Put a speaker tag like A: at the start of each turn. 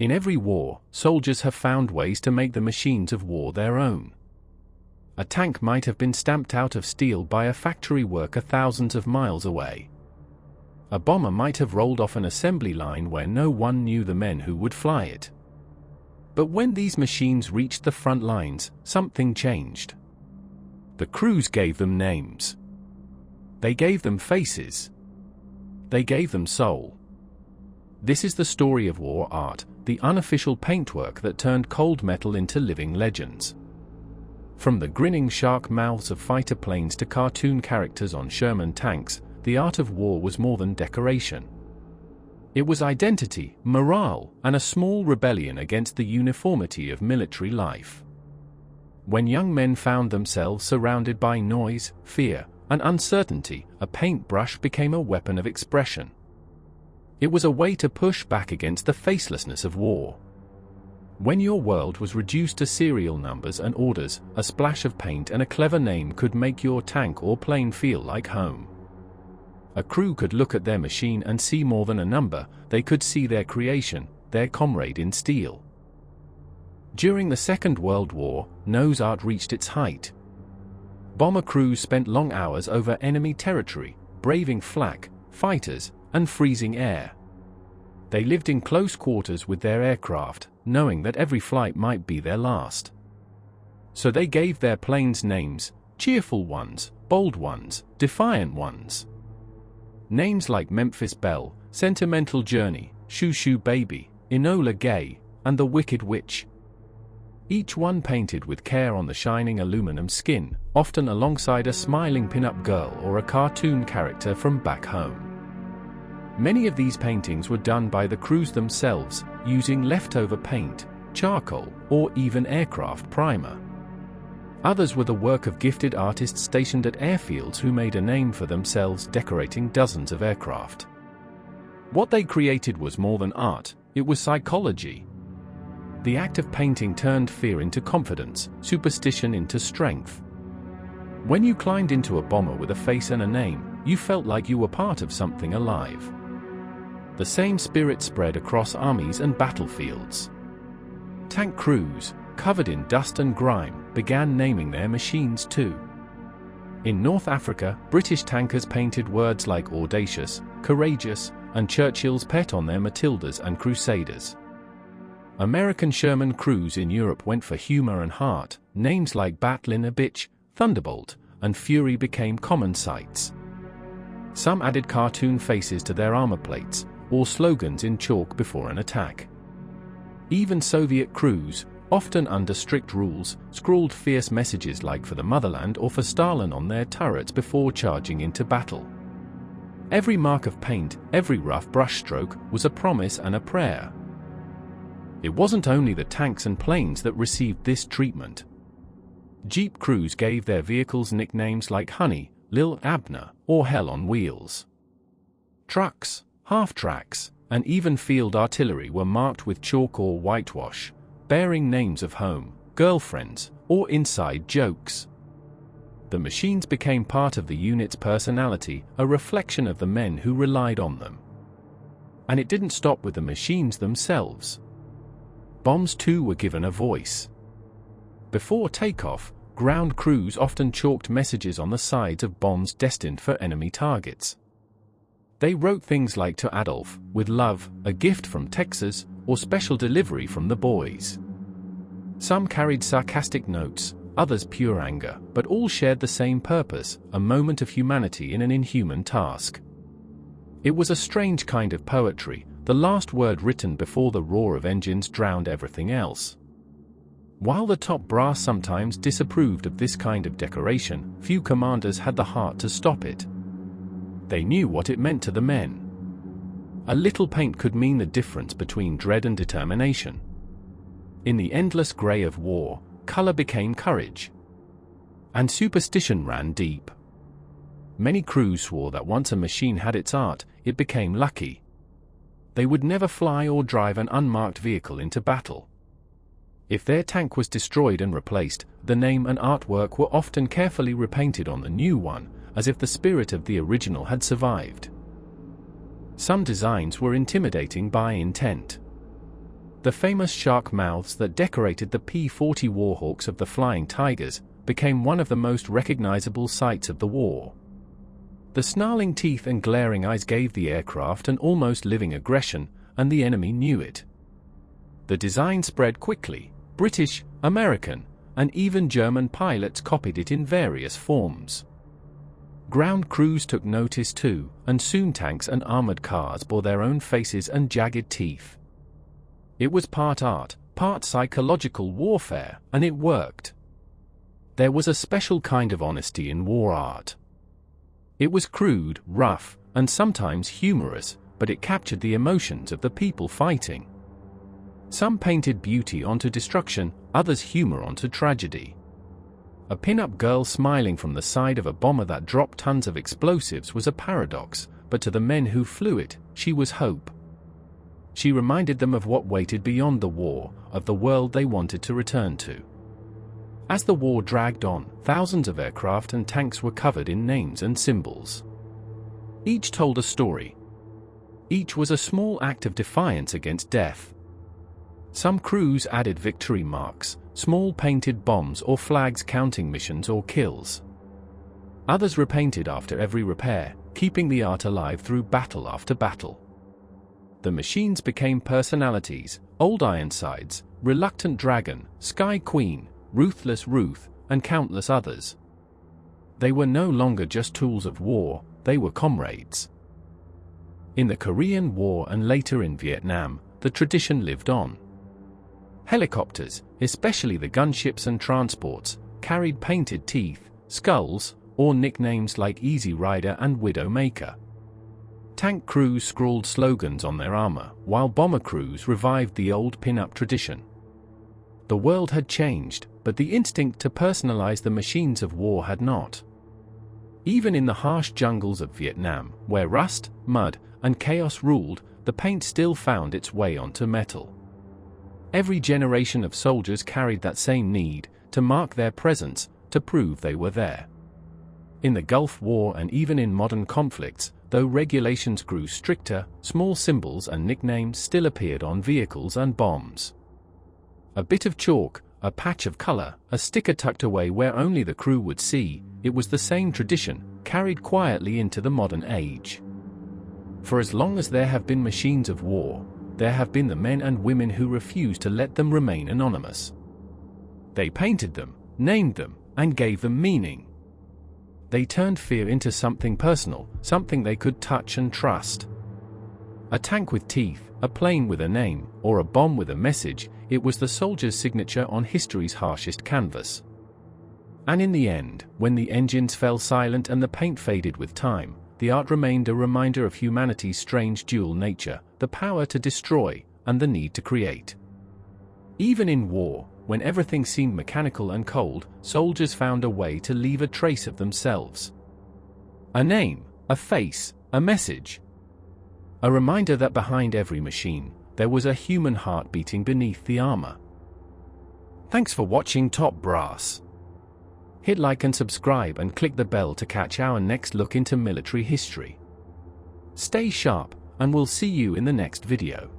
A: In every war, soldiers have found ways to make the machines of war their own. A tank might have been stamped out of steel by a factory worker thousands of miles away. A bomber might have rolled off an assembly line where no one knew the men who would fly it. But when these machines reached the front lines, something changed. The crews gave them names. They gave them faces. They gave them soul. This is the story of war art, the unofficial paintwork that turned cold metal into living legends. From the grinning shark mouths of fighter planes to cartoon characters on Sherman tanks, the art of war was more than decoration. It was identity, morale, and a small rebellion against the uniformity of military life. When young men found themselves surrounded by noise, fear, and uncertainty, a paintbrush became a weapon of expression. It was a way to push back against the facelessness of war. When your world was reduced to serial numbers and orders, a splash of paint and a clever name could make your tank or plane feel like home. A crew could look at their machine and see more than a number, they could see their creation, their comrade in steel. During the Second World War, nose art reached its height. Bomber crews spent long hours over enemy territory, braving flak, fighters, and freezing air. They lived in close quarters with their aircraft, knowing that every flight might be their last. So they gave their planes names, cheerful ones, bold ones, defiant ones. Names like Memphis Belle, Sentimental Journey, Shoo Shoo Baby, Enola Gay, and The Wicked Witch. Each one painted with care on the shining aluminum skin, often alongside a smiling pin-up girl or a cartoon character from back home. Many of these paintings were done by the crews themselves, using leftover paint, charcoal, or even aircraft primer. Others were the work of gifted artists stationed at airfields who made a name for themselves decorating dozens of aircraft. What they created was more than art, it was psychology. The act of painting turned fear into confidence, superstition into strength. When you climbed into a bomber with a face and a name, you felt like you were part of something alive. The same spirit spread across armies and battlefields. Tank crews, covered in dust and grime, began naming their machines too. In North Africa, British tankers painted words like audacious, courageous, and Churchill's pet on their Matildas and Crusaders. American Sherman crews in Europe went for humor and heart. Names like Batlin a Bitch, Thunderbolt, and Fury became common sights. Some added cartoon faces to their armor plates, or slogans in chalk before an attack. Even Soviet crews, often under strict rules, scrawled fierce messages like "For the Motherland" or "For Stalin" on their turrets before charging into battle. Every mark of paint, every rough brushstroke, was a promise and a prayer. It wasn't only the tanks and planes that received this treatment. Jeep crews gave their vehicles nicknames like Honey, Lil Abner, or Hell on Wheels. Trucks, half-tracks, and even field artillery were marked with chalk or whitewash, bearing names of home, girlfriends, or inside jokes. The machines became part of the unit's personality, a reflection of the men who relied on them. And it didn't stop with the machines themselves. Bombs too were given a voice. Before takeoff, ground crews often chalked messages on the sides of bombs destined for enemy targets. They wrote things like "To Adolf, with love, a gift from Texas," or "Special delivery from the boys." Some carried sarcastic notes, others pure anger, but all shared the same purpose, a moment of humanity in an inhuman task. It was a strange kind of poetry, the last word written before the roar of engines drowned everything else. While the top brass sometimes disapproved of this kind of decoration, few commanders had the heart to stop it. They knew what it meant to the men. A little paint could mean the difference between dread and determination. In the endless gray of war, color became courage. And superstition ran deep. Many crews swore that once a machine had its art, it became lucky. They would never fly or drive an unmarked vehicle into battle. If their tank was destroyed and replaced, the name and artwork were often carefully repainted on the new one, as if the spirit of the original had survived. Some designs were intimidating by intent. The famous shark mouths that decorated the P-40 Warhawks of the Flying Tigers became one of the most recognizable sights of the war. The snarling teeth and glaring eyes gave the aircraft an almost living aggression, and the enemy knew it. The design spread quickly. British, American, and even German pilots copied it in various forms. Ground crews took notice too, and soon tanks and armored cars bore their own faces and jagged teeth. It was part art, part psychological warfare, and it worked. There was a special kind of honesty in war art. It was crude, rough, and sometimes humorous, but it captured the emotions of the people fighting. Some painted beauty onto destruction, others humor onto tragedy. A pin-up girl smiling from the side of a bomber that dropped tons of explosives was a paradox, but to the men who flew it, she was hope. She reminded them of what waited beyond the war, of the world they wanted to return to. As the war dragged on, thousands of aircraft and tanks were covered in names and symbols. Each told a story. Each was a small act of defiance against death. Some crews added victory marks, small painted bombs or flags counting missions or kills. Others repainted after every repair, keeping the art alive through battle after battle. The machines became personalities: Old Ironsides, Reluctant Dragon, Sky Queen, Ruthless Ruth, and countless others. They were no longer just tools of war, they were comrades. In the Korean War and later in Vietnam, the tradition lived on. Helicopters, especially the gunships and transports, carried painted teeth, skulls, or nicknames like Easy Rider and Widowmaker. Tank crews scrawled slogans on their armor, while bomber crews revived the old pin-up tradition. The world had changed, but the instinct to personalize the machines of war had not. Even in the harsh jungles of Vietnam, where rust, mud, and chaos ruled, the paint still found its way onto metal. Every generation of soldiers carried that same need, to mark their presence, to prove they were there. In the Gulf War and even in modern conflicts, though regulations grew stricter, small symbols and nicknames still appeared on vehicles and bombs. A bit of chalk, a patch of color, a sticker tucked away where only the crew would see, it was the same tradition, carried quietly into the modern age. For as long as there have been machines of war, there have been the men and women who refused to let them remain anonymous. They painted them, named them, and gave them meaning. They turned fear into something personal, something they could touch and trust. A tank with teeth, a plane with a name, or a bomb with a message, it was the soldier's signature on history's harshest canvas. And in the end, when the engines fell silent and the paint faded with time, the art remained a reminder of humanity's strange dual nature, the power to destroy, and the need to create. Even in war, when everything seemed mechanical and cold, soldiers found a way to leave a trace of themselves. A name, a face, a message. A reminder that behind every machine, there was a human heart beating beneath the armor. Thanks for watching Top Brass. Hit like and subscribe and click the bell to catch our next look into military history. Stay sharp, and we'll see you in the next video.